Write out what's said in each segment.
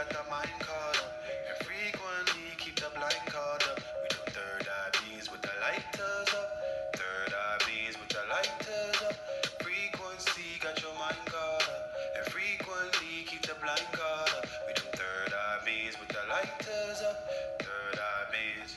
got the mind caught up, and frequently keep the blind caught up. We do third eye beams with the lighters up. Third eye beams with the lighters up. Frequency got your mind caught up, and frequently keep the blind caught up. We do third eye beams with the lighters up. Third eye beams.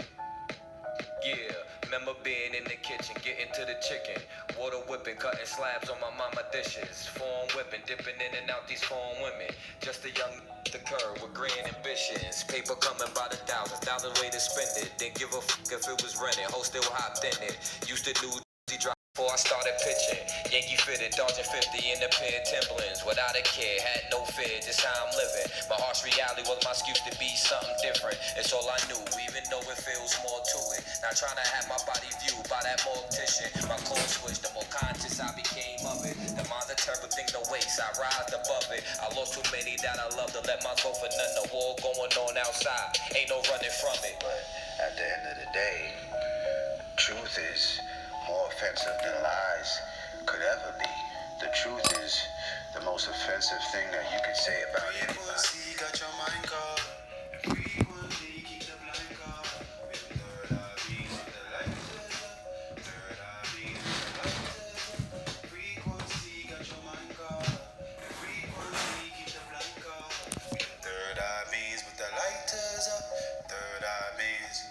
Yeah, remember being in the kitchen, getting to the chicken. Water whipping, cutting slabs on my mama dishes. Phone whipping, dipping in and out these phone women. Just a young the curve with grand ambitions. Paper coming by the thousands way to spend it. Didn't give a if it was rented, hoe still hopped in it. Used to do drop before I started pitching. Yankee fitted, dodging 50 in the pair of Timberlands. Without a care, had no fear, just how I'm living. My harsh reality was my excuse to be something different. It's all I knew, even though it feels more to it. Not trying to have my body viewed by that mortician. My code switched, the more conscious I became of it. The mind's a terrible thing to waste, I rised above it. I lost too many that I love to let my go for none. The war going on outside, ain't no running from it. But at the end of the day, truth is more offensive than lies could ever be. The truth is the most offensive thing that you could say about anybody. Frequency got your mind caught. Frequency keep the blind caught. Third eye beams with the lighters up. Third eye beams with the lighters up. Frequency got your mind caught. Frequency keep the blind caught. Third eye beams with the lighters up. Third eye beams.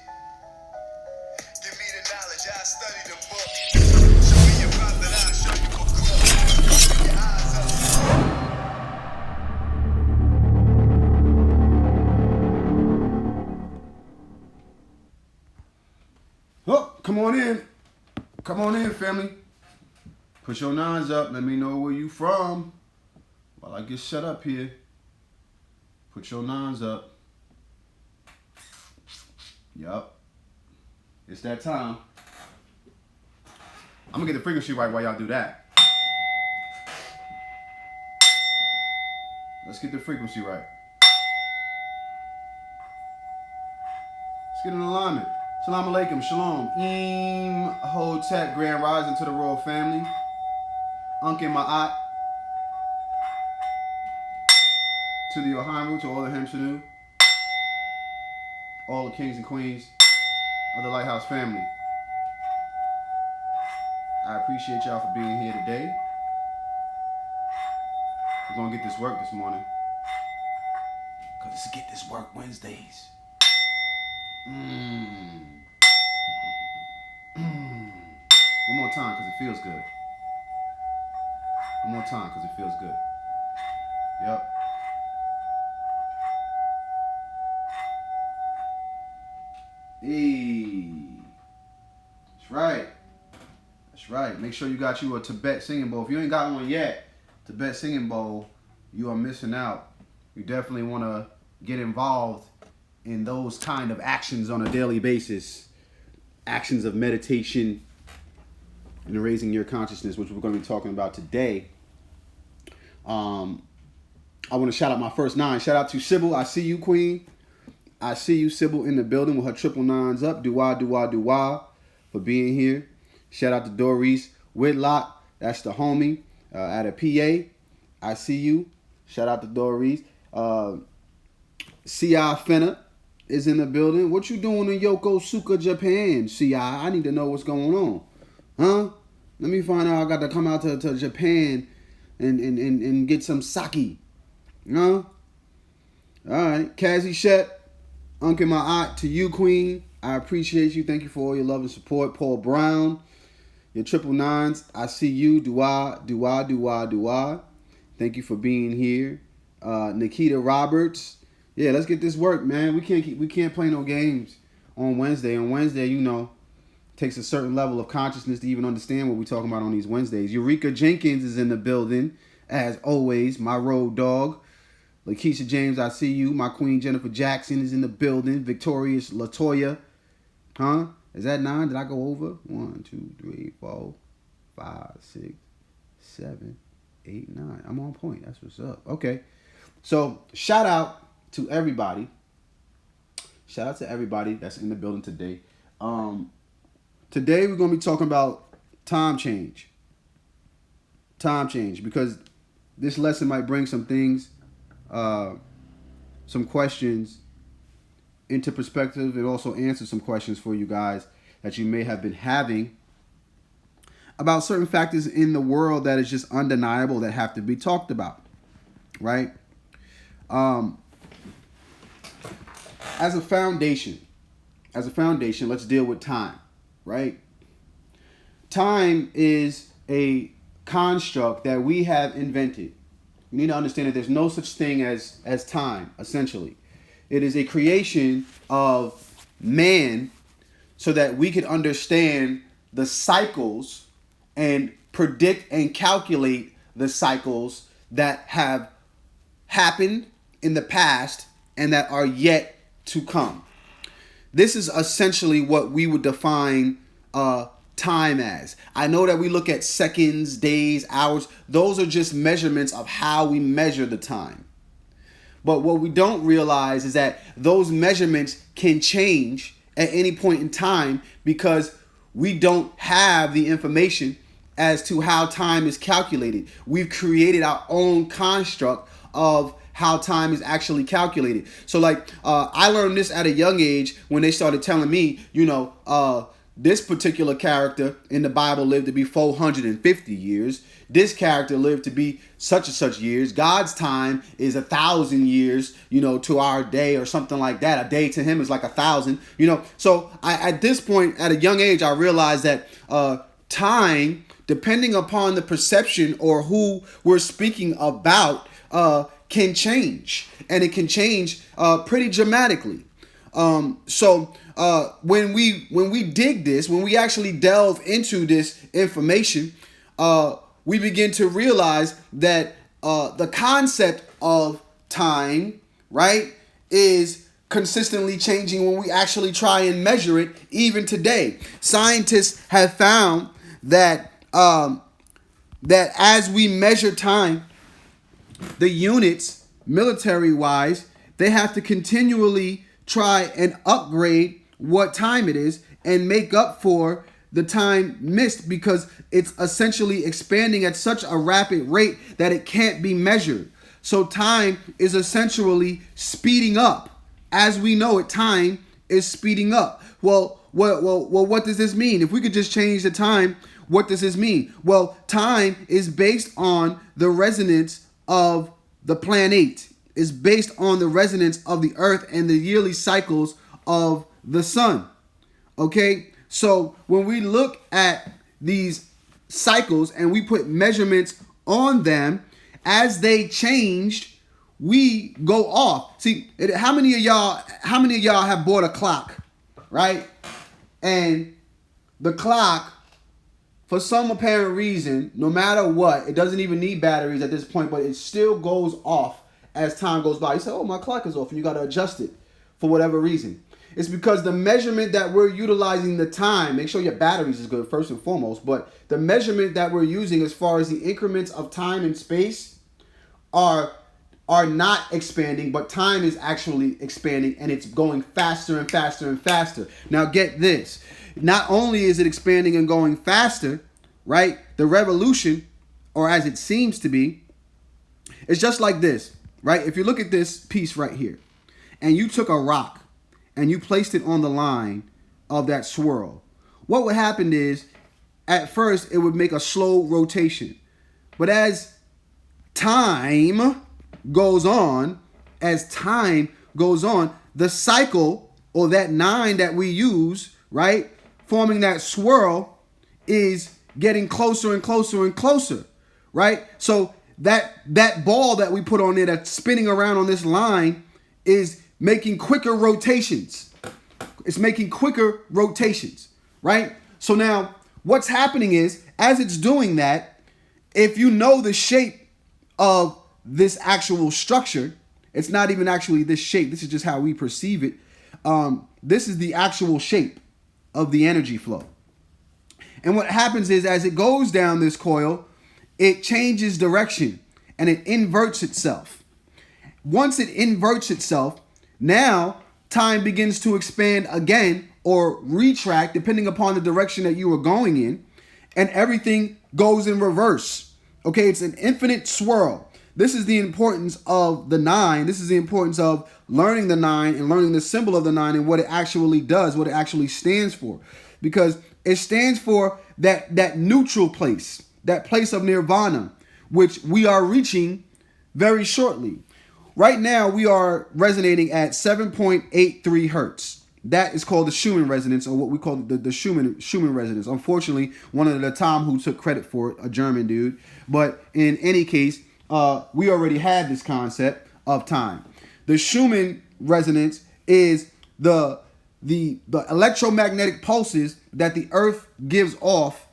Give me the knowledge, I study the book. Show me your brother, I'll show you a crook. Keep your eyes up. Oh, come on in. Come on in, family. Put your nines up. Let me know where you from. While I get set up here. Put your nines up. Yup. It's that time. I'm gonna get the frequency right while y'all do that. Let's get the frequency right. Let's get in alignment. Salam alaikum, shalom. Hotep, grand rising to the royal family. Uncle Ma'at. To the Ohimu, to all the Hemshanu. All the kings and queens of the Lighthouse family. I appreciate y'all for being here today. We're gonna get this work this morning. Cause it's Get This Work Wednesdays. One more time, cause it feels good. One more time, cause it feels good. Yep. Hey. That's right. That's right. Make sure you got you a Tibet singing bowl. If you ain't got one yet, Tibet singing bowl, you are missing out. You definitely want to get involved in those kind of actions on a daily basis. Actions of meditation and raising your consciousness, which we're going to be talking about today. I want to shout out my first nine. Shout out to Sybil. I see you, Queen. I see you, Sybil, in the building with her triple nines up. Do-wah for being here. Shout out to Doris Whitlock. That's the homie out of PA. I see you. Shout out to Doris. C.I. Fenner is in the building. What you doing in Yokosuka, Japan, C.I.? I need to know what's going on. Huh? Let me find out. I got to come out to Japan and get some sake. Huh? All right. Kazzy Shep. Uncle Ma'at, to you, Queen. I appreciate you. Thank you for all your love and support. Paul Brown, your triple nines. I see you. Do-wah. Thank you for being here. Nikita Roberts. Yeah, let's get this work, man. We can't play no games on Wednesday. On Wednesday, you know, takes a certain level of consciousness to even understand what we're talking about on these Wednesdays. Eureka Jenkins is in the building, as always. My road dog. Lakeisha James, I see you. My queen Jennifer Jackson is in the building. Victorious Latoya. Huh? Is that 9? Did I go over? 1, 2, 3, 4, 5, 6, 7, 8, 9. I'm on point. That's what's up. Okay. So shout out to everybody. Shout out to everybody that's in the building today. Today we're going to be talking about time change. Time change. Because this lesson might bring some things some questions into perspective and also answer some questions for you guys that you may have been having about certain factors in the world that is just undeniable that have to be talked about, right? As a foundation, let's deal with time, right? Time is a construct that we have invented. You need to understand that there's no such thing as time, essentially. It is a creation of man so that we can understand the cycles and predict and calculate the cycles that have happened in the past and that are yet to come. This is essentially what we would define time as. I know that we look at seconds, days, hours. Those are just measurements of how we measure the time. But what we don't realize is that those measurements can change at any point in time because we don't have the information as to how time is calculated. We've created our own construct of how time is actually calculated. So like I learned this at a young age when they started telling me, this particular character in the Bible lived to be 450 years. This character lived to be such and such years. God's time is 1,000 years, to our day or something like that. A day to him is like 1,000, So at this point, at a young age, I realized that time, depending upon the perception or who we're speaking about, can change, and it can change pretty dramatically. So when we dig this, when we actually delve into this information, we begin to realize that the concept of time, right, is consistently changing when we actually try and measure it. Even today, scientists have found that that as we measure time, the units, military-wise, they have to continually try and upgrade what time it is and make up for the time missed because it's essentially expanding at such a rapid rate that it can't be measured. So time is essentially speeding up. As we know it, time is speeding up. Well, what does this mean? If we could just change the time, what does this mean? Well, time is based on the resonance of the planet, is based on the resonance of the earth and the yearly cycles of the sun. Okay, so when we look at these cycles and we put measurements on them, as they changed, we go off. See, how many of y'all have bought a clock, right? And the clock, for some apparent reason, no matter what, it doesn't even need batteries at this point, but it still goes off as time goes by. You say, oh, my clock is off, and you got to adjust it for whatever reason. It's because the measurement that we're utilizing the time, make sure your batteries is good first and foremost, but the measurement that we're using as far as the increments of time and space are not expanding, but time is actually expanding, and it's going faster and faster and faster. Now get this. Not only is it expanding and going faster, right? The revolution, or as it seems to be, is just like this, right? If you look at this piece right here, and you took a rock and you placed it on the line of that swirl, what would happen is, at first, it would make a slow rotation. But as time goes on, the cycle, or that 9 that we use, right, forming that swirl, is getting closer and closer and closer, right? So that ball that we put on there that's spinning around on this line is making quicker rotations. It's making quicker rotations, right? So now what's happening is, as it's doing that, if you know the shape of this actual structure, it's not even actually this shape. This is just how we perceive it. This is the actual shape of the energy flow. And what happens is, as it goes down this coil, it changes direction and it inverts itself. Once it inverts itself, now time begins to expand again or retract depending upon the direction that you were going in, and everything goes in reverse. Okay, it's an infinite swirl. This is the importance of the 9. This is the importance of learning the 9 and learning the symbol of the 9 and what it actually does, what it actually stands for. Because it stands for that neutral place, that place of nirvana, which we are reaching very shortly. Right now, we are resonating at 7.83 hertz. That is called the Schumann resonance, or what we call the Schumann resonance. Unfortunately, one of the Tom who took credit for it, a German dude. But in any case, we already had this concept of time. The Schumann resonance is the electromagnetic pulses that the Earth gives off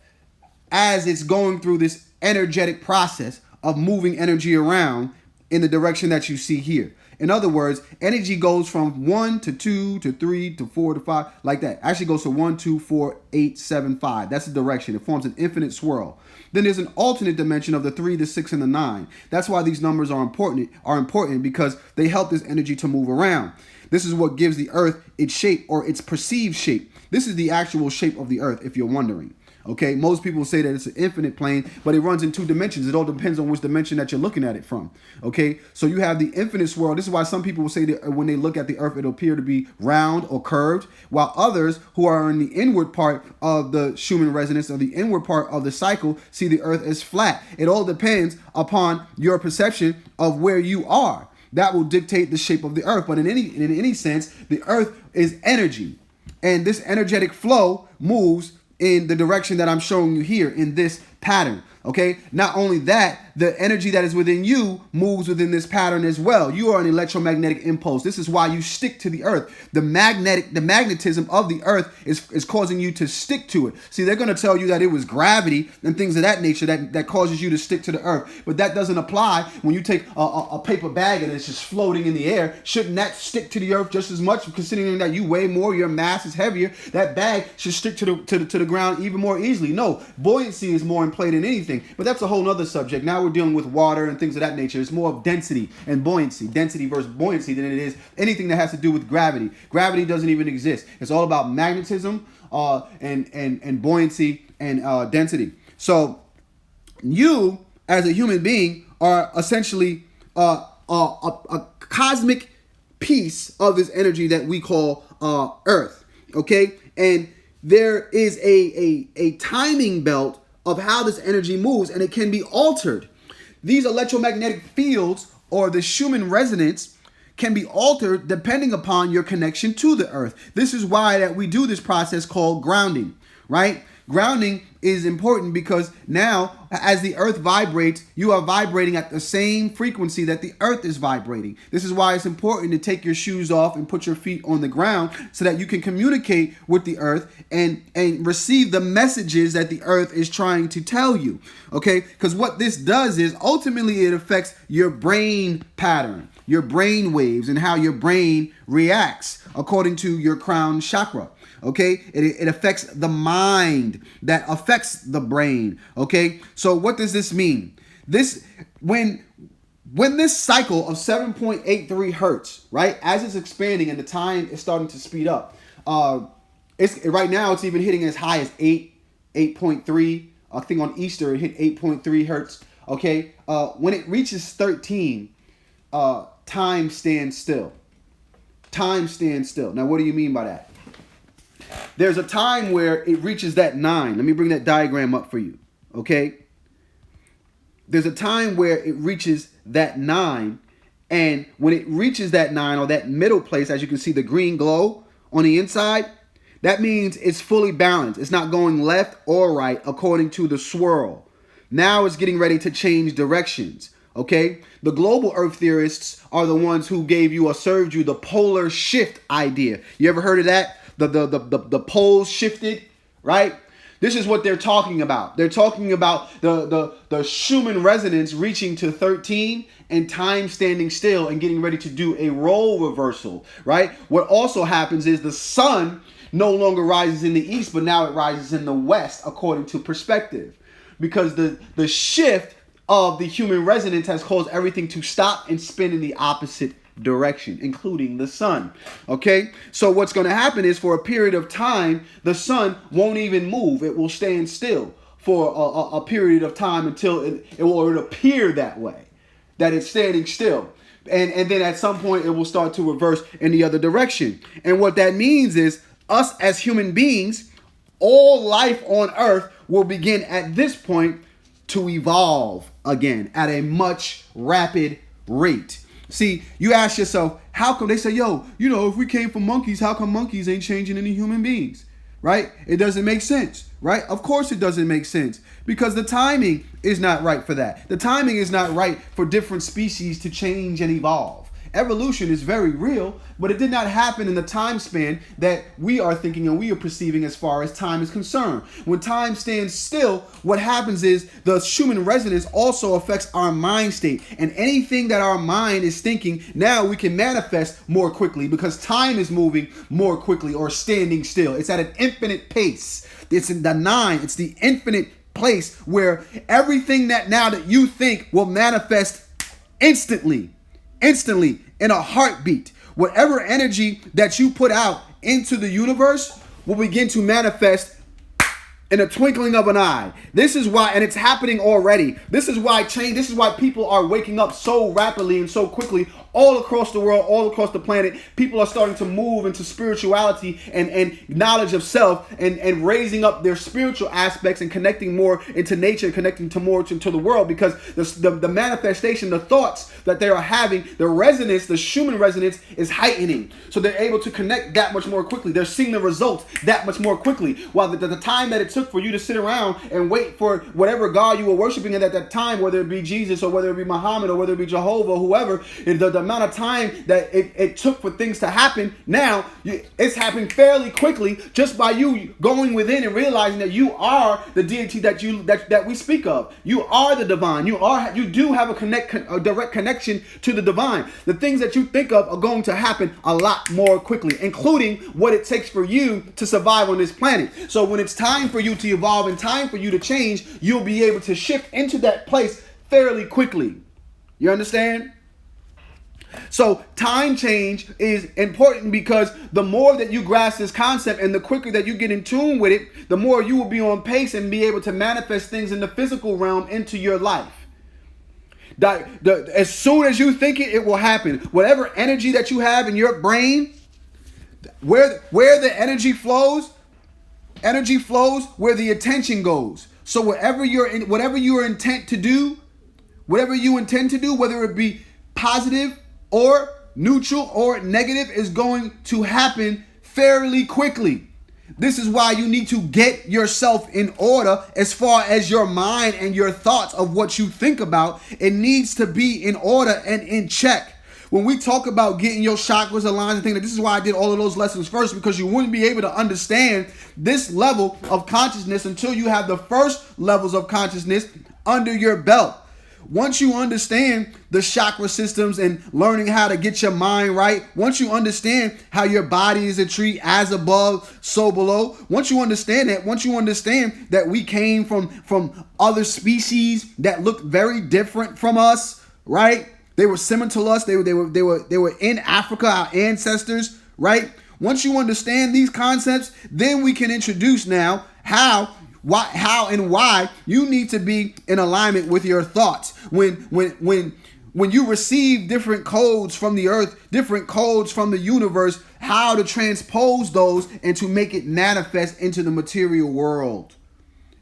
as it's going through this energetic process of moving energy around in the direction that you see here. In other words, energy goes from 1 to 2 to 3 to 4 to 5, like that. Actually goes to 1, 2, 4, 8, 7, 5. That's the direction. It forms an infinite swirl. Then there's an alternate dimension of the 3, the 6, and the 9. That's why these numbers are important because they help this energy to move around. This is what gives the Earth its shape, or its perceived shape. This is the actual shape of the Earth, if you're wondering. Okay, most people say that it's an infinite plane, but it runs in 2 dimensions. It all depends on which dimension that you're looking at it from. Okay, so you have the infinite swirl. This is why some people will say that when they look at the Earth, it'll appear to be round or curved, while others who are in the inward part of the Schumann resonance, or the inward part of the cycle, see the Earth as flat. It all depends upon your perception of where you are. That will dictate the shape of the Earth. But in any sense, the Earth is energy, and this energetic flow moves in the direction that I'm showing you here in this pattern. Okay, not only that, the energy that is within you moves within this pattern as well. You are an electromagnetic impulse. This is why you stick to the Earth. The magnetism of the Earth is causing you to stick to it. See, they're going to tell you that it was gravity and things of that nature that causes you to stick to the Earth. But that doesn't apply when you take a paper bag and it's just floating in the air. Shouldn't that stick to the Earth just as much, considering that you weigh more, your mass is heavier? That bag should stick to the ground even more easily. No, buoyancy is more in play than anything. But that's a whole other subject. Now we're dealing with water and things of that nature. It's more of density and buoyancy, density versus buoyancy, than it is anything that has to do with gravity. Gravity doesn't even exist. It's all about magnetism and buoyancy and density. So you, as a human being, are essentially a cosmic piece of this energy that we call Earth. Okay, and there is a timing belt of how this energy moves, and it can be altered. These electromagnetic fields, or the Schumann resonance, can be altered depending upon your connection to the Earth. This is why that we do this process called grounding, right? Grounding is important because now, as the Earth vibrates, you are vibrating at the same frequency that the Earth is vibrating. This is why it's important to take your shoes off and put your feet on the ground so that you can communicate with the Earth and receive the messages that the Earth is trying to tell you. Okay? Because what this does is ultimately it affects your brain pattern, your brain waves, and how your brain reacts according to your crown chakra. Okay, it affects the mind that affects the brain. Okay, so what does this mean? This when this cycle of 7.83 hertz, right, as it's expanding and the time is starting to speed up, it's right now it's even hitting as high as 8.3. I think on Easter it hit 8.3 hertz. Okay, when it reaches 13, time stands still. Time stands still. Now, what do you mean by that? There's a time where it reaches that 9. Let me bring that diagram up for you, okay? There's a time where it reaches that 9, and when it reaches that 9, or that middle place, as you can see the green glow on the inside, that means it's fully balanced. It's not going left or right according to the swirl. Now it's getting ready to change directions, okay? The global Earth theorists are the ones who gave you or served you the polar shift idea. You ever heard of that? The poles shifted, right? This is what they're talking about. They're talking about the Schumann resonance reaching to 13 and time standing still and getting ready to do a role reversal, right? What also happens is the sun no longer rises in the east, but now it rises in the west according to perspective. Because the shift of the human resonance has caused everything to stop and spin in the opposite direction, including the sun. Okay, so what's going to happen is for a period of time, the sun won't even move. It will stand still for a period of time until it will appear that way, that it's standing still. And then at some point it will start to reverse in the other direction. And what that means is us as human beings, all life on earth will begin at this point to evolve again at a much rapid rate. See, you ask yourself, how come they say, yo, if we came from monkeys, how come monkeys ain't changing into human beings? Right? It doesn't make sense, right? Of course it doesn't make sense because the timing is not right for that. The timing is not right for different species to change and evolve. Evolution is very real, but it did not happen in the time span that we are thinking and we are perceiving as far as time is concerned. When time stands still, what happens is the Schumann resonance also affects our mind state. And anything that our mind is thinking, now we can manifest more quickly because time is moving more quickly or standing still. It's at an infinite pace. It's in the nine. It's the infinite place where everything that now that you think will manifest instantly in a heartbeat. Whatever energy that you put out into the universe will begin to manifest in a twinkling of an eye. This is why, and it's happening already. This is why people are waking up so rapidly and so quickly all across the world, all across the planet. People are starting to move into spirituality and knowledge of self and raising up their spiritual aspects and connecting more into nature, connecting to more to the world, because the manifestation, the thoughts that they are having, the resonance, the Schumann resonance is heightening. So they're able to connect that much more quickly. They're seeing the results that much more quickly. While the time that it took for you to sit around and wait for whatever God you were worshiping at that time, whether it be Jesus or whether it be Muhammad or whether it be Jehovah or whoever, the amount of time that it took for things to happen, now it's happening fairly quickly just by you going within and realizing that you are the deity that we speak of. You are the divine. You do have a direct connection to the divine. The things that you think of are going to happen a lot more quickly, including what it takes for you to survive on this planet. So when it's time for you to evolve and time for you to change, you'll be able to shift into that place fairly quickly. You understand? So time change is important because the more that you grasp this concept and the quicker that you get in tune with it, the more you will be on pace and be able to manifest things in the physical realm into your life. As soon as you think it, it will happen. Whatever energy that you have in your brain, where the energy flows where the attention goes. So whatever you intend to do, whether it be positive or neutral or negative, is going to happen fairly quickly. This is why you need to get yourself in order as far as your mind and your thoughts of what you think about. It needs to be in order and in check. When we talk about getting your chakras aligned and things, this is why I did all of those lessons first, because you wouldn't be able to understand this level of consciousness until you have the first levels of consciousness under your belt. Once you understand the chakra systems and learning how to get your mind right, once you understand how your body is a tree, as above, so below, once you understand that we came from other species that looked very different from us, right? They were similar to us. They were in Africa, our ancestors, right? Once you understand these concepts, then we can introduce now how and why you need to be in alignment with your thoughts. When you receive different codes from the earth, different codes from the universe, how to transpose those and to make it manifest into the material world.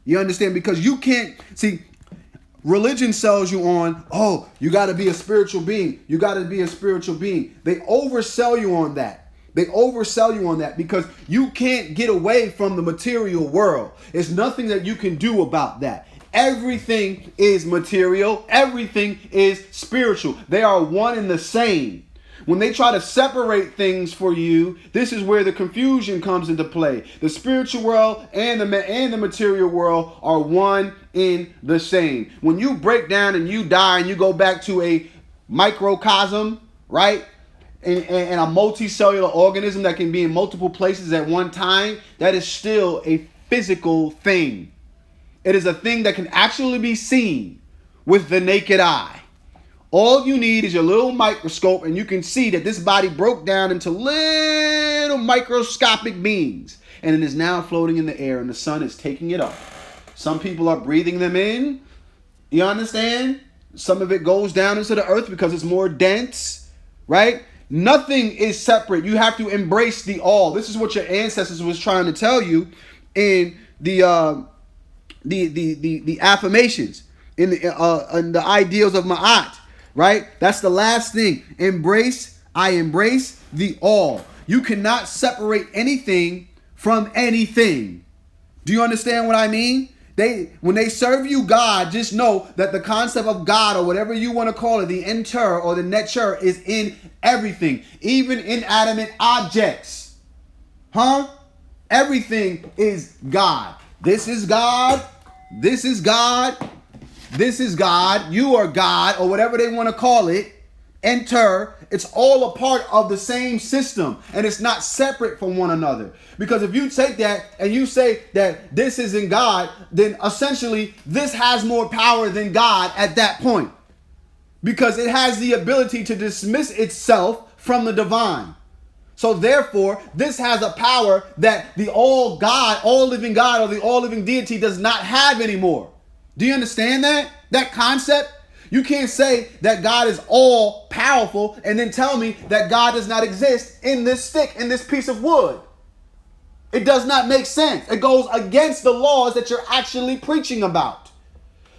You understand? Because you can't see. Religion sells you on, oh, you got to be a spiritual being. You got to be a spiritual being. They oversell you on that. Because you can't get away from the material world. There's nothing that you can do about that. Everything is material. Everything is spiritual. They are one and the same. When they try to separate things for you, this is where the confusion comes into play. The spiritual world and the material world are one in the same. When you break down and you die and you go back to a microcosm, right? And a multicellular organism that can be in multiple places at one time, that is still a physical thing. It is a thing that can actually be seen with the naked eye. All you need is your little microscope, and you can see that this body broke down into little microscopic beings, and it is now floating in the air, and the sun is taking it up. Some people are breathing them in. You understand? Some of it goes down into the earth because it's more dense, right? Nothing is separate. You have to embrace the all. This is what your ancestors was trying to tell you in the affirmations, in the ideals of Ma'at, right? That's the last thing. I embrace the all. You cannot separate anything from anything. Do you understand what I mean? When they serve you God, just know that the concept of God, or whatever you want to call it, the enter or the nature, is in everything, even inanimate objects. Huh? Everything is God. This is God. This is God. This is God. You are God, or whatever they want to call it. Enter. It's all a part of the same system, and it's not separate from one another. Because if you take that and you say that this isn't God, then essentially this has more power than God at that point, because it has the ability to dismiss itself from the divine. So therefore, this has a power that the all God, all living God, or the all living deity does not have anymore. Do you understand that concept? You can't say that God is all powerful and then tell me that God does not exist in this stick, in this piece of wood. It does not make sense. It goes against the laws that you're actually preaching about.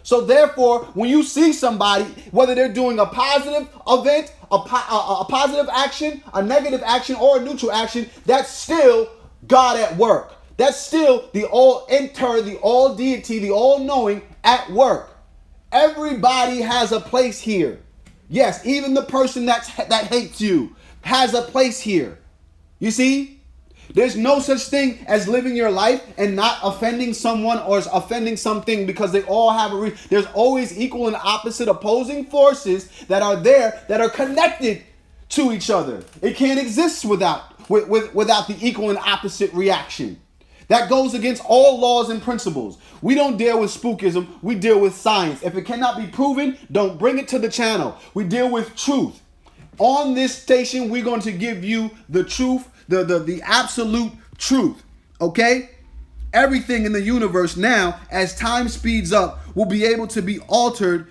So therefore, when you see somebody, whether they're doing a positive event, a positive action, a negative action, or a neutral action, that's still God at work. That's still the all enter, the all deity, the all knowing at work. Everybody has a place here. Yes, even the person that hates you has a place here. You see? There's no such thing as living your life and not offending someone or offending something, because they all have a reason. There's always equal and opposite opposing forces that are there, that are connected to each other. It can't exist without the equal and opposite reaction. That goes against all laws and principles. We don't deal with spookism. We deal with science. If it cannot be proven, don't bring it to the channel. We deal with truth. On this station, we're going to give you the truth, the absolute truth. Okay? Everything in the universe now, as time speeds up, will be able to be altered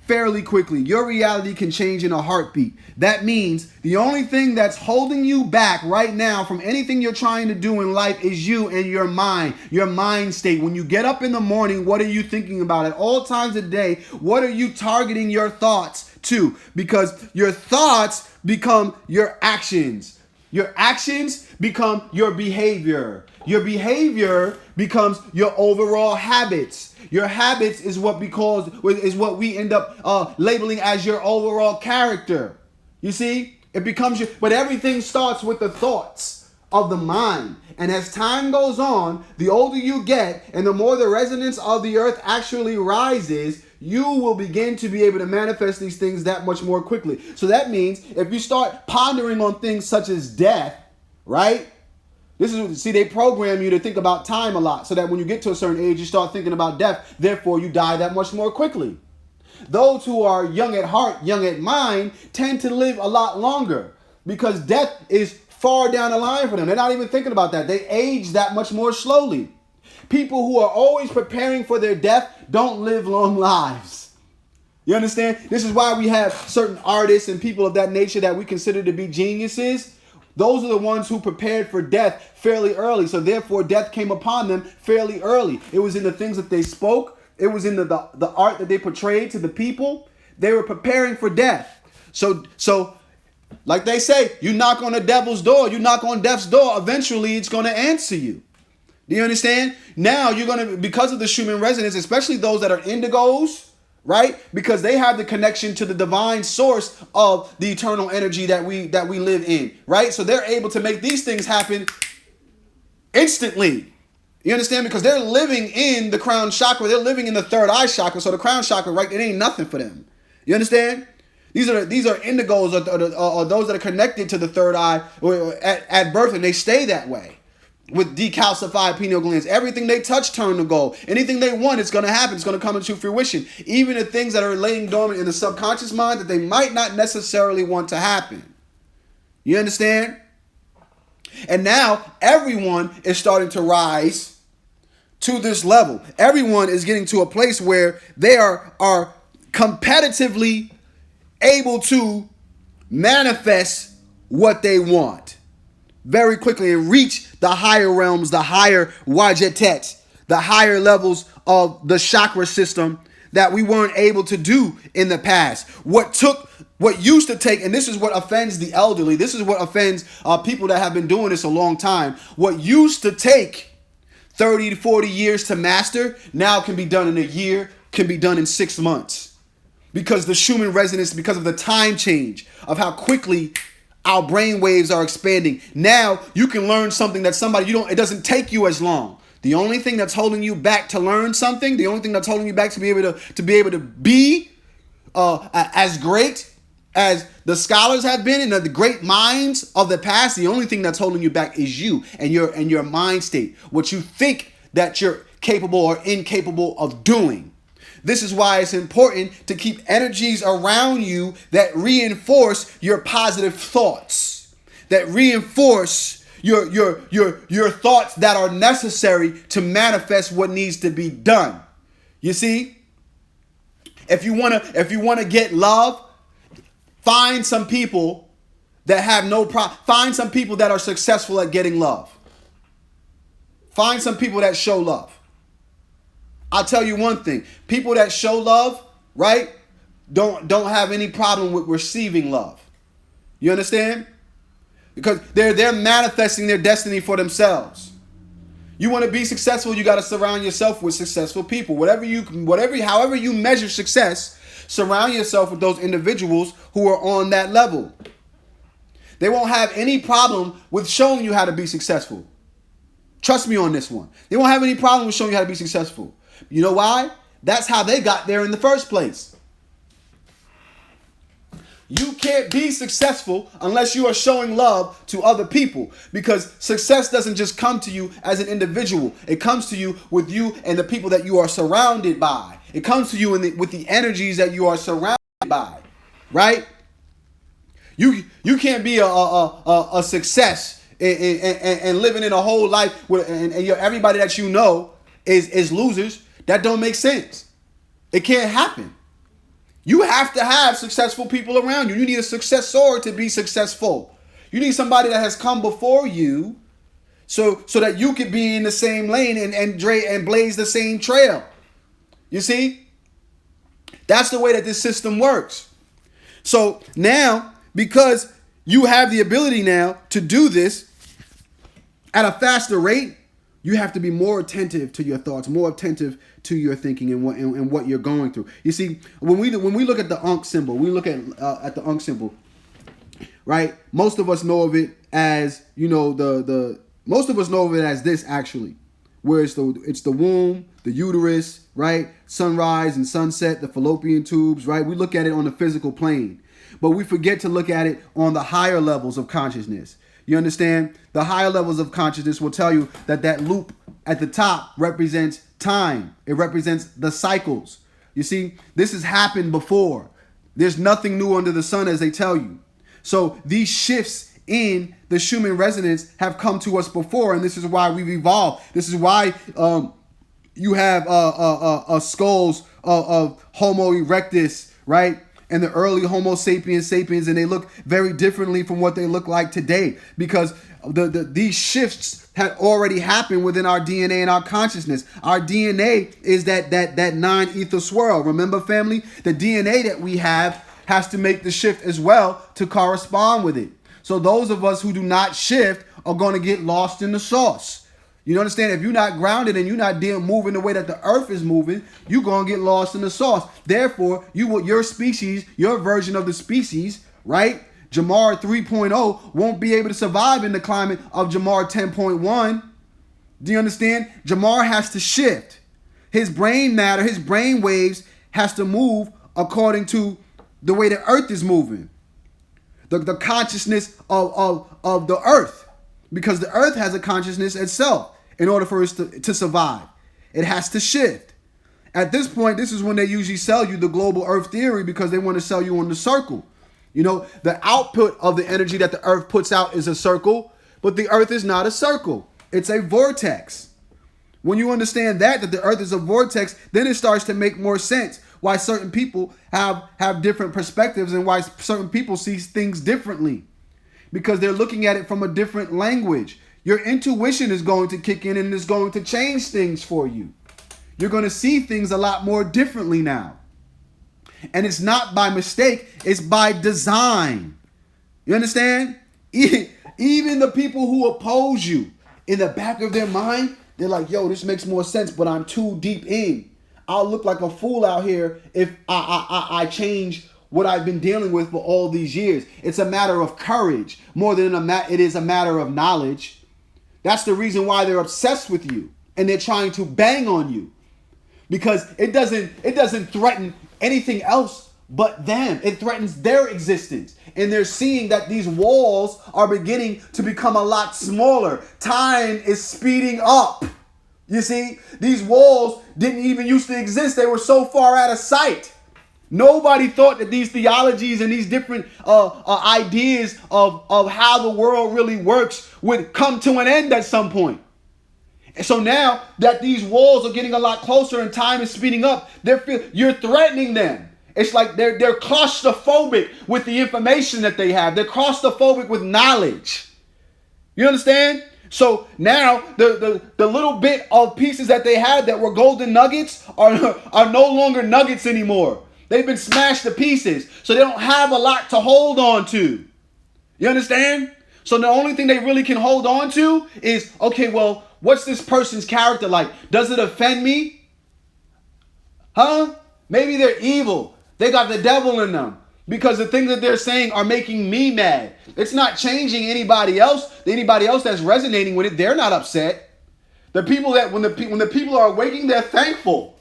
fairly quickly. Your reality can change in a heartbeat. That means the only thing that's holding you back right now from anything you're trying to do in life is you and your mind state. When you get up in the morning, what are you thinking about? At all times of the day, what are you targeting your thoughts to? Because your thoughts become your actions. Your actions become your behavior. Your behavior becomes your overall habits. Your habits is what we end up labeling as your overall character. You see, it becomes but everything starts with the thoughts of the mind. And as time goes on, the older you get and the more the resonance of the earth actually rises, you will begin to be able to manifest these things that much more quickly. So that means if you start pondering on things such as death, right? They program you to think about time a lot, so that when you get to a certain age, you start thinking about death. Therefore, you die that much more quickly. Those who are young at heart, young at mind, tend to live a lot longer, because death is far down the line for them. They're not even thinking about that. They age that much more slowly. People who are always preparing for their death don't live long lives. You understand? This is why we have certain artists and people of that nature that we consider to be geniuses. Those are the ones who prepared for death fairly early. So therefore, death came upon them fairly early. It was in the things that they spoke. It was in the art that they portrayed to the people. They were preparing for death. So like they say, you knock on the devil's door, you knock on death's door, eventually it's going to answer you. Do you understand? Now you're going to, because of the Schumann resonance, especially those that are indigos, right? Because they have the connection to the divine source of the eternal energy that we live in, right? So they're able to make these things happen instantly. You understand? Because they're living in the crown chakra. They're living in the third eye chakra. So the crown chakra, right, it ain't nothing for them. You understand? These are indigos or those that are connected to the third eye at birth, and they stay that way. With decalcified pineal glands, everything they touch turn to gold. Anything they want, it's going to happen. It's going to come into fruition. Even the things that are laying dormant in the subconscious mind that they might not necessarily want to happen. You understand? And now everyone is starting to rise to this level. Everyone is getting to a place where they are competitively able to manifest what they want very quickly and reach the higher realms, the higher Wajetets, the higher levels of the chakra system that we weren't able to do in the past. What used to take, and this is what offends the elderly, this is what offends people that have been doing this a long time. What used to take 30 to 40 years to master now can be done in a year, can be done in 6 months. Because the Schumann resonance, because of the time change of how quickly our brain waves are expanding. Now you can learn something that it doesn't take you as long. The only thing that's holding you back to learn something, the only thing that's holding you back to be able to be as great as the scholars have been and the great minds of the past, the only thing that's holding you back is you and your mind state, what you think that you're capable or incapable of doing. This is why it's important to keep energies around you that reinforce your positive thoughts, that reinforce your thoughts that are necessary to manifest what needs to be done. You see, if you wanna get love, find some people that have no problem. Find some people that are successful at getting love. Find some people that show love. I'll tell you one thing. People that show love, right, don't have any problem with receiving love. You understand? Because they're manifesting their destiny for themselves. You want to be successful, you got to surround yourself with successful people. However you measure success, surround yourself with those individuals who are on that level. They won't have any problem with showing you how to be successful. Trust me on this one. They won't have any problem with showing you how to be successful. You know why? That's how they got there in the first place. You can't be successful unless you are showing love to other people, because success doesn't just come to you as an individual. It comes to you with you and the people that you are surrounded by. It comes to you with the energies that you are surrounded by, right? You can't be a success and living in a whole life where everybody that you know is losers. That don't make sense. It can't happen. You have to have successful people around you. You need a successor to be successful. You need somebody that has come before you so that you could be in the same lane and blaze the same trail. You see? That's the way that this system works. So now, because you have the ability now to do this at a faster rate, you have to be more attentive to your thoughts, more attentive to your thinking and what you're going through. You see, when we look at the Ankh symbol, we look at the Ankh symbol, right? Most of us know of it as, most of us know of it as this actually, where it's the womb, the uterus, right? Sunrise and sunset, the fallopian tubes, right? We look at it on the physical plane, but we forget to look at it on the higher levels of consciousness. You understand? The higher levels of consciousness will tell you that loop at the top represents time. It represents the cycles. You see, this has happened before. There's nothing new under the sun, as they tell you. So these shifts in the Schumann resonance have come to us before, and this is why we've evolved. This is why you have skulls of Homo erectus, right? And the early Homo sapiens, and they look very differently from what they look like today, because these shifts had already happened within our DNA and our consciousness. Our DNA is that 9-ether swirl. Remember, family? The DNA that we have has to make the shift as well to correspond with it. So those of us who do not shift are going to get lost in the sauce. You understand? If you're not grounded and you're not moving the way that the earth is moving, you're going to get lost in the sauce. Therefore, your species, your version of the species, right? Jamar 3.0 won't be able to survive in the climate of Jamar 10.1. Do you understand? Jamar has to shift. His brain matter, his brain waves has to move according to the way the earth is moving. The consciousness of the earth. Because the earth has a consciousness itself. In order for us to survive, it has to shift. At this point, this is when they usually sell you the global earth theory, because they want to sell you on the circle. The output of the energy that the earth puts out is a circle, but the earth is not a circle. It's a vortex. When you understand that the earth is a vortex, then it starts to make more sense why certain people have different perspectives and why certain people see things differently. Because they're looking at it from a different language. Your intuition is going to kick in and is going to change things for you. You're going to see things a lot more differently now. And it's not by mistake, it's by design. You understand? Even the people who oppose you, in the back of their mind, they're like, yo, this makes more sense, but I'm too deep in. I'll look like a fool out here if I change what I've been dealing with for all these years. It's a matter of courage more than it is a matter of knowledge. That's the reason why they're obsessed with you and they're trying to bang on you, because it doesn't threaten anything else but them. It threatens their existence. And they're seeing that these walls are beginning to become a lot smaller. Time is speeding up. You see, these walls didn't even used to exist. They were so far out of sight. Nobody thought that these theologies and these different ideas of how the world really works would come to an end at some point. And so now that these walls are getting a lot closer and time is speeding up, you're threatening them. It's like they're claustrophobic with the information that they have. They're claustrophobic with knowledge. You understand? So now the little bit of pieces that they had that were golden nuggets are no longer nuggets anymore. They've been smashed to pieces. So they don't have a lot to hold on to. You understand? So the only thing they really can hold on to is, okay, well, what's this person's character like? Does it offend me? Huh? Maybe they're evil. They got the devil in them. Because the things that they're saying are making me mad. It's not changing anybody else. Anybody else that's resonating with it, they're not upset. The people that when the people are waking, they're thankful.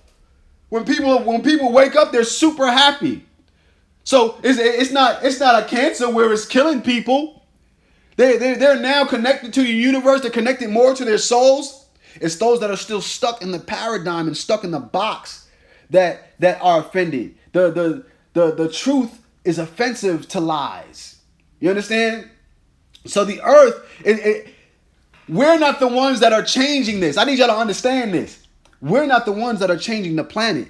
When people wake up, they're super happy. So it's not a cancer where it's killing people. They're now connected to your universe. They're connected more to their souls. It's those that are still stuck in the paradigm and stuck in the box that are offended. The truth is offensive to lies. You understand? So the earth, we're not the ones that are changing this. I need y'all to understand this. We're not the ones that are changing the planet.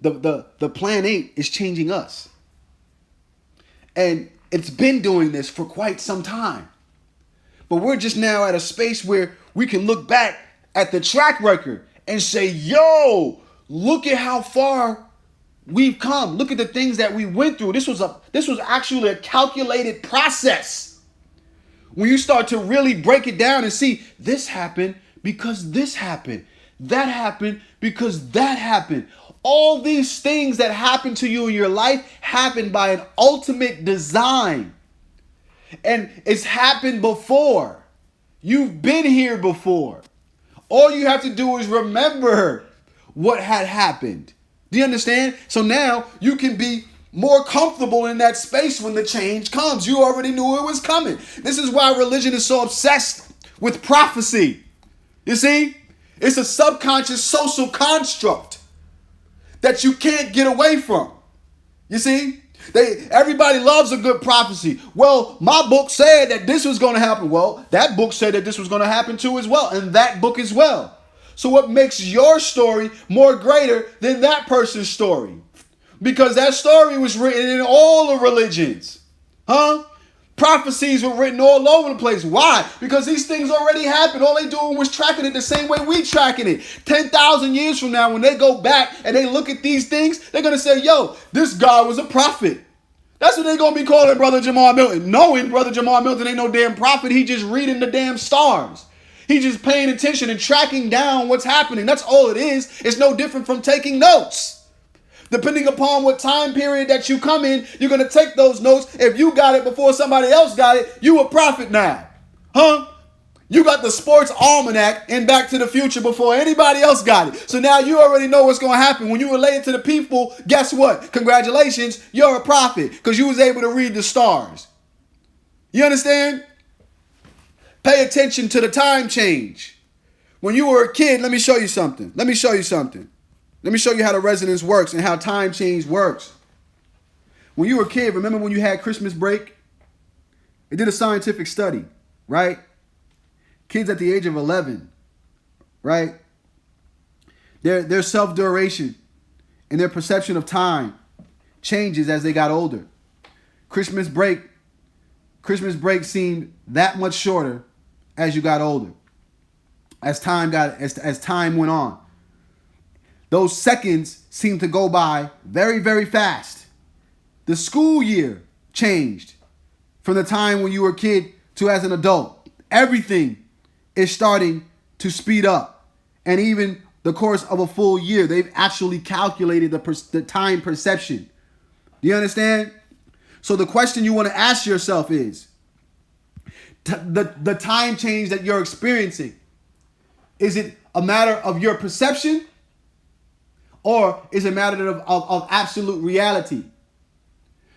The planet is changing us. And it's been doing this for quite some time. But we're just now at a space where we can look back at the track record and say, yo, look at how far we've come. Look at the things that we went through. This was actually a calculated process. When you start to really break it down and see, this happened because this happened. That happened because that happened. All these things that happen to you in your life happened by an ultimate design. And it's happened before. You've been here before. All you have to do is remember what had happened. Do you understand? So now you can be more comfortable in that space when the change comes. You already knew it was coming. This is why religion is so obsessed with prophecy. You see? It's a subconscious social construct that you can't get away from. You see? Everybody loves a good prophecy. Well, my book said that this was going to happen. Well, that book said that this was going to happen too as well. And that book as well. So what makes your story more greater than that person's story? Because that story was written in all the religions. Huh? Prophecies were written all over the place. Why? Because these things already happened. All they doing was tracking it the same way we tracking it. 10,000 years from now, when they go back and they look at these things, they're going to say, yo, this guy was a prophet. That's what they're going to be calling Brother Jamal Milton. Knowing Brother Jamal Milton ain't no damn prophet. He just reading the damn stars. He's just paying attention and tracking down what's happening. That's all it is. It's no different from taking notes. Depending upon what time period that you come in, you're going to take those notes. If you got it before somebody else got it, you a prophet now. Huh? You got the sports almanac in Back to the Future before anybody else got it. So now you already know what's going to happen. When you relate it to the people, guess what? Congratulations, you're a prophet because you was able to read the stars. You understand? Pay attention to the time change. When you were a kid, let me show you something. Let me show you how the resonance works and how time change works. When you were a kid, remember when you had Christmas break? It did a scientific study, right? Kids at the age of 11, right? Their self-duration and their perception of time changes as they got older. Christmas break seemed that much shorter as you got older. As time went on, those seconds seemed to go by very, very fast. The school year changed from the time when you were a kid to as an adult. Everything is starting to speed up. And even the course of a full year, they've actually calculated the time perception. Do you understand? So the question you want to ask yourself is, the time change that you're experiencing, is it a matter of your perception, or is it a matter of absolute reality?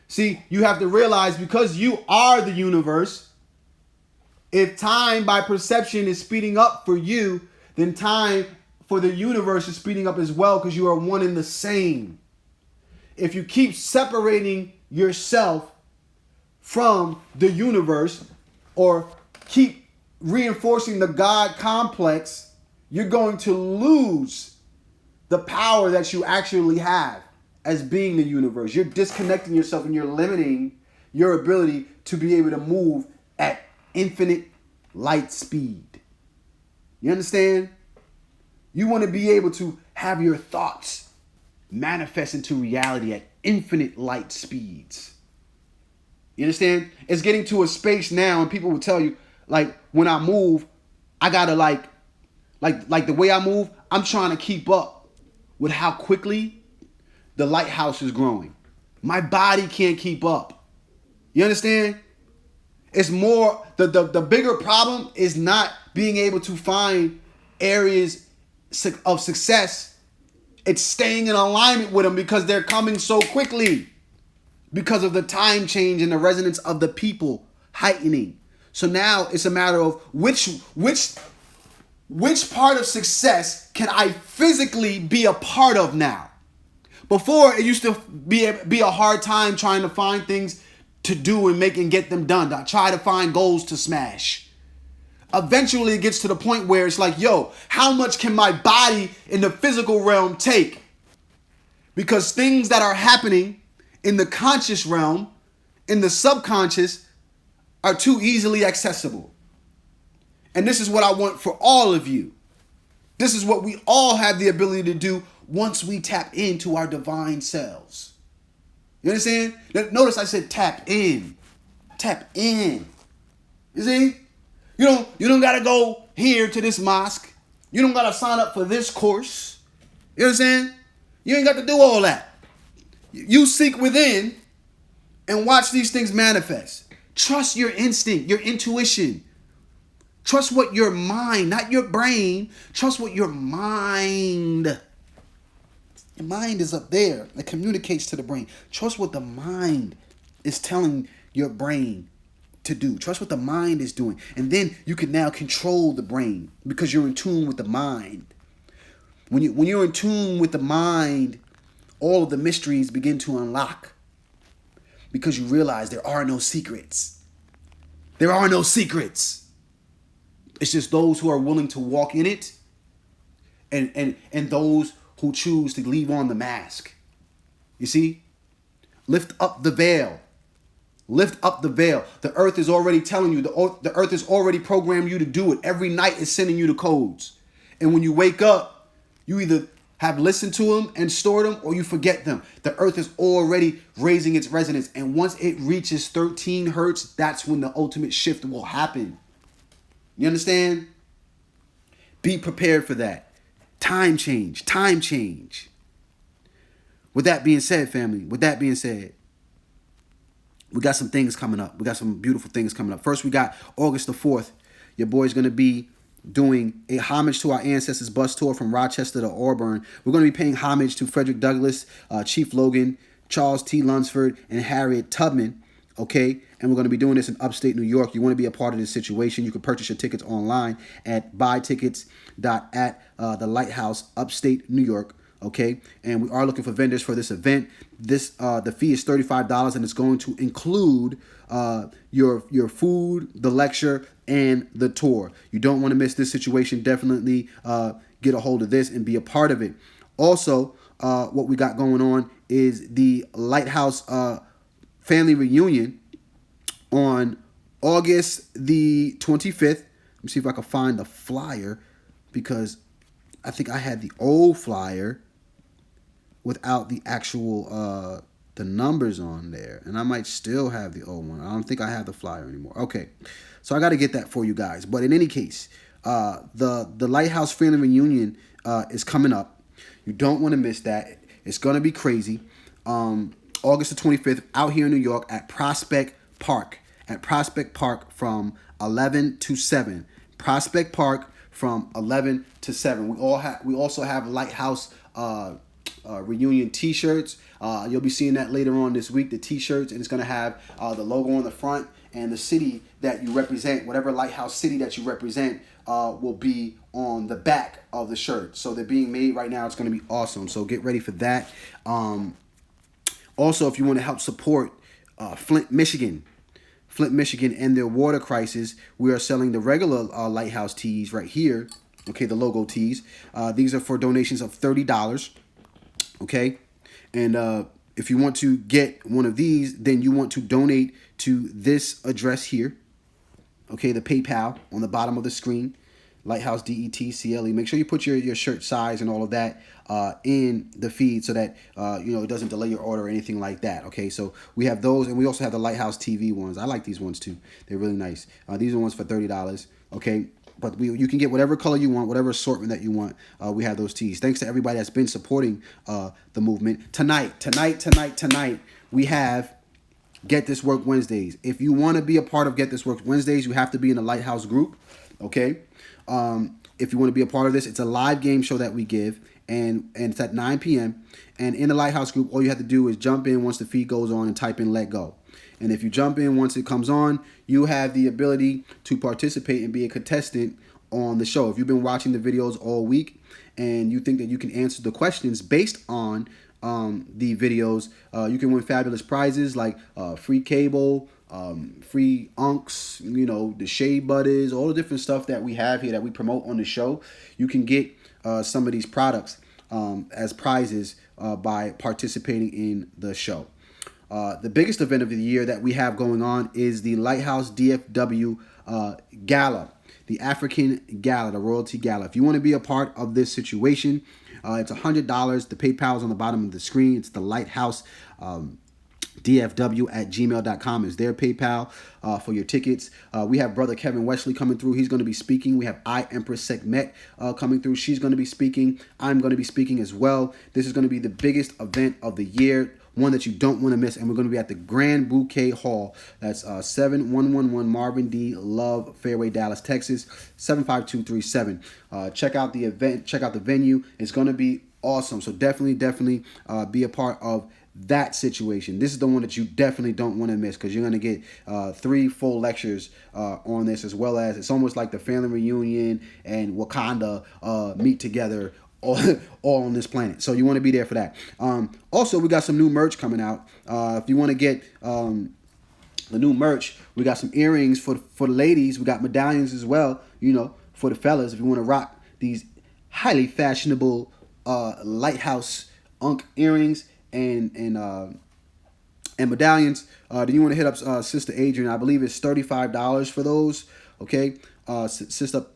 See, you have to realize, because you are the universe, if time by perception is speeding up for you, then time for the universe is speeding up as well, because you are one and the same. If you keep separating yourself from the universe, or keep reinforcing the God complex, you're going to lose the power that you actually have as being the universe. You're disconnecting yourself, and you're limiting your ability to be able to move at infinite light speed. You understand? You want to be able to have your thoughts manifest into reality at infinite light speeds. You understand? It's getting to a space now, and people will tell you, like, when I move, I gotta like the way I move, I'm trying to keep up with how quickly the lighthouse is growing. My body can't keep up. You understand? It's more, the bigger problem is not being able to find areas of success. It's staying in alignment with them, because they're coming so quickly, because of the time change and the resonance of the people heightening. So now it's a matter of which part of success can I physically be a part of now? Before, it used to be a hard time trying to find things to do and make and get them done. I try to find goals to smash. Eventually it gets to the point where it's like, yo, how much can my body in the physical realm take? Because things that are happening in the conscious realm, in the subconscious, are too easily accessible. And this is what I want for all of you. This is what we all have the ability to do once we tap into our divine selves. You understand? Notice I said tap in. Tap in. You see? You don't gotta go here to this mosque. You don't gotta sign up for this course. You understand? You ain't got to do all that. You seek within and watch these things manifest. Trust your instinct, your intuition. Trust what your mind, not your brain, trust what your mind. Your mind is up there. It communicates to the brain. Trust what the mind is telling your brain to do. Trust what the mind is doing. And then you can now control the brain, because you're in tune with the mind. When you're in tune with the mind, all of the mysteries begin to unlock, because you realize there are no secrets. There are no secrets. It's just those who are willing to walk in it, and those who choose to leave on the mask. You see? Lift up the veil. Lift up the veil. The earth is already telling you. The earth is already programmed you to do it. Every night is sending you the codes. And when you wake up, you either have listened to them and stored them, or you forget them. The earth is already raising its resonance. And once it reaches 13 hertz, that's when the ultimate shift will happen. You understand? Be prepared for that. Time change. Time change. With that being said, family, we got some things coming up. We got some beautiful things coming up. First, we got August the 4th. Your boy's going to be doing a homage to our ancestors bus tour from Rochester to Auburn. We're going to be paying homage to Frederick Douglass, Chief Logan, Charles T. Lunsford, and Harriet Tubman. Okay, and we're going to be doing this in upstate New York. You want to be a part of this situation, you can purchase your tickets online at buytickets.at the Lighthouse, upstate New York. Okay, and we are looking for vendors for this event. The fee is $35, and it's going to include your food, the lecture, and the tour. You don't want to miss this situation. Definitely get a hold of this and be a part of it. Also, what we got going on is the Lighthouse family reunion on August the 25th. Let me see if I can find the flyer, because I think I had the old flyer without the actual the numbers on there, and I might still have the old one. I don't think I have the flyer anymore. Okay, so I got to get that for you guys. But in any case, the Lighthouse family reunion is coming up. You don't want to miss that. It's gonna be crazy. August the 25th, out here in New York at Prospect Park. At Prospect Park from 11 to 7. Prospect Park from 11 to 7. We also have Lighthouse reunion T-shirts. You'll be seeing that later on this week. The T-shirts, and it's gonna have the logo on the front, and the city that you represent, whatever Lighthouse city that you represent, will be on the back of the shirt. So they're being made right now. It's gonna be awesome. So get ready for that. Also, if you want to help support Flint, Michigan, and their water crisis, we are selling the regular Lighthouse tees right here. Okay, the logo tees. These are for donations of $30. Okay, and if you want to get one of these, then you want to donate to this address here. Okay, the PayPal on the bottom of the screen. Lighthouse DETCLE. Make sure you put your shirt size and all of that in the feed, so that it doesn't delay your order or anything like that. Okay, so we have those, and we also have the Lighthouse TV ones. I like these ones too. They're really nice. These are ones for $30. Okay, but you can get whatever color you want, whatever assortment that you want. We have those tees. Thanks to everybody that's been supporting the movement. Tonight, we have Get This Work Wednesdays. If you want to be a part of Get This Work Wednesdays, you have to be in the Lighthouse group. Okay. If you want to be a part of this, it's a live game show that we give, and it's at 9 p.m. And in the Lighthouse group, all you have to do is jump in once the feed goes on and type in "let go." And if you jump in once it comes on, you have the ability to participate and be a contestant on the show. If you've been watching the videos all week and you think that you can answer the questions based on the videos, you can win fabulous prizes like free cable, free unks, the shea butters, all the different stuff that we have here that we promote on the show. You can get some of these products as prizes by participating in the show. The biggest event of the year that we have going on is the Lighthouse DFW Gala, the African Gala, the Royalty Gala. If you want to be a part of this situation, it's $100. The PayPal is on the bottom of the screen. It's the Lighthouse DFW@gmail.com is their PayPal for your tickets. We have Brother Kevin Wesley coming through. He's going to be speaking. We have Empress Sekhmet coming through. She's going to be speaking. I'm going to be speaking as well. This is going to be the biggest event of the year, one that you don't want to miss, and we're going to be at the Grand Bouquet Hall. That's 7111 Marvin D. Love Fairway, Dallas, Texas, 75237. Check out the event. Check out the venue. It's going to be awesome. So definitely be a part of that situation. This is the one that you definitely don't want to miss, because you're going to get 3 full lectures on this, as well as it's almost like the family reunion and Wakanda meet together all on this planet. So you want to be there for that. Also, we got some new merch coming out. If you want to get the new merch, we got some earrings for the ladies. We got medallions as well, for the fellas. If you want to rock these highly fashionable Lighthouse Unk earrings and medallions, then you want to hit up Sister Adrian. I believe it's $35 for those. Okay. Sister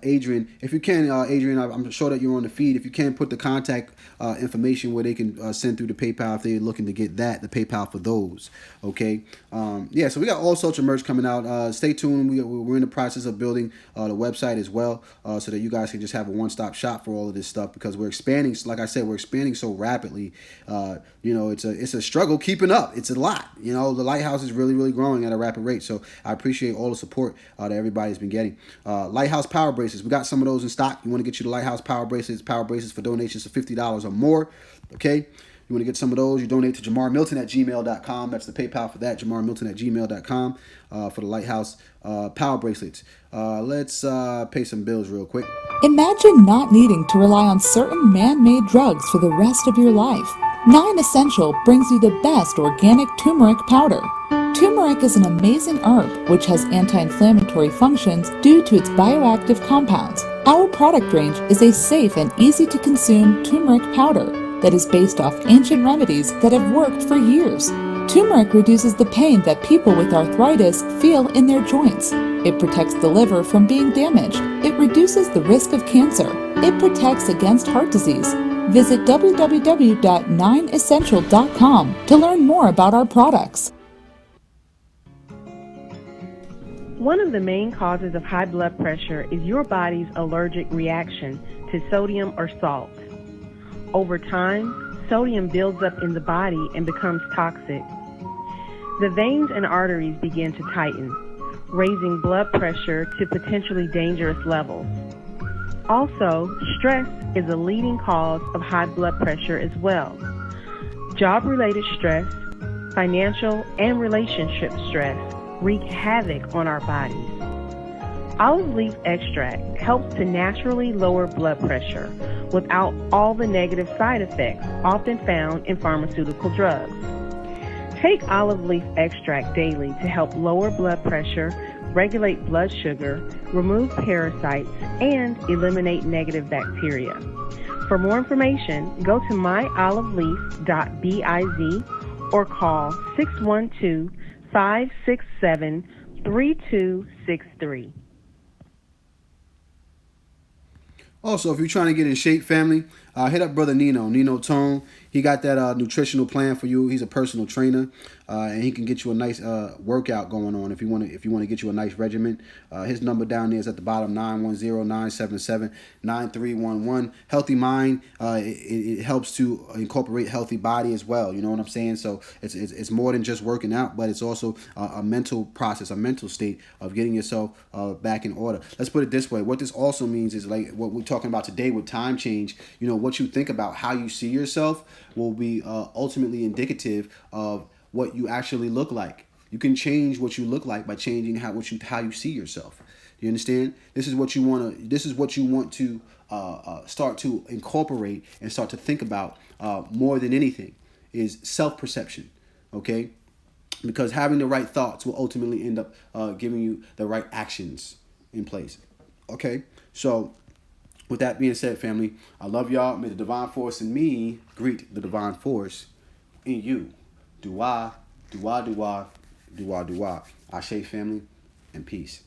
Adrian, if you can, Adrian, I'm sure that you're on the feed. If you can, put the contact information where they can send through the PayPal if they're looking to get the PayPal for those. Okay. So we got all sorts of merch coming out. Stay tuned. We're in the process of building the website as well, so that you guys can just have a one-stop shop for all of this stuff, because we're expanding. Like I said, we're expanding so rapidly. It's a struggle keeping up. It's a lot. The Lighthouse is really, really growing at a rapid rate. So I appreciate all the support that everybody's been getting. Lighthouse Power Bracelets. We got some of those in stock. You want to get you the Lighthouse Power Bracelets for donations of $50 or more. Okay. You want to get some of those, you donate to JamarMilton@gmail.com. That's the PayPal for that, JamarMilton@gmail.com for the Lighthouse Power Bracelets. Let's pay some bills real quick. Imagine not needing to rely on certain man-made drugs for the rest of your life. 9 Essential brings you the best organic turmeric powder. Turmeric is an amazing herb which has anti-inflammatory functions due to its bioactive compounds. Our product range is a safe and easy-to-consume turmeric powder. that is based off ancient remedies that have worked for years. Turmeric reduces the pain that people with arthritis feel in their joints. It protects the liver from being damaged. It reduces the risk of cancer. It protects against heart disease. Visit www.9essential.com to learn more about our products. One of the main causes of high blood pressure is your body's allergic reaction to sodium or salt. Over time, sodium builds up in the body and becomes toxic. The veins and arteries begin to tighten, raising blood pressure to potentially dangerous levels. Also, stress is a leading cause of high blood pressure as well. Job-related stress, financial and relationship stress wreak havoc on our bodies. Olive leaf extract helps to naturally lower blood pressure without all the negative side effects often found in pharmaceutical drugs. Take olive leaf extract daily to help lower blood pressure, regulate blood sugar, remove parasites, and eliminate negative bacteria. For more information, go to myoliveleaf.biz or call 612-567-3263. Also, if you're trying to get in shape, family, hit up brother Nino Tone. He got that nutritional plan for you. He's a personal trainer, and he can get you a nice workout going on if you want to get you a nice regimen. His number down there is at the bottom, 910-977-9311. Healthy mind, it helps to incorporate healthy body as well. You know what I'm saying? So it's more than just working out, but it's also a mental process, a mental state of getting yourself back in order. Let's put it this way. What this also means is, like what we're talking about today with time change, you know, what you think about how you see yourself will be ultimately indicative of what you actually look like. You can change what you look like by changing how you see yourself. Do you understand? This is what you want to start to incorporate and start to think about more than anything is self-perception. Okay? Because having the right thoughts will ultimately end up giving you the right actions in place. Okay? So with that being said, family, I love y'all. May the divine force in me greet the divine force in you. Dua, dua, dua, dua, dua. Ashe, family, and peace.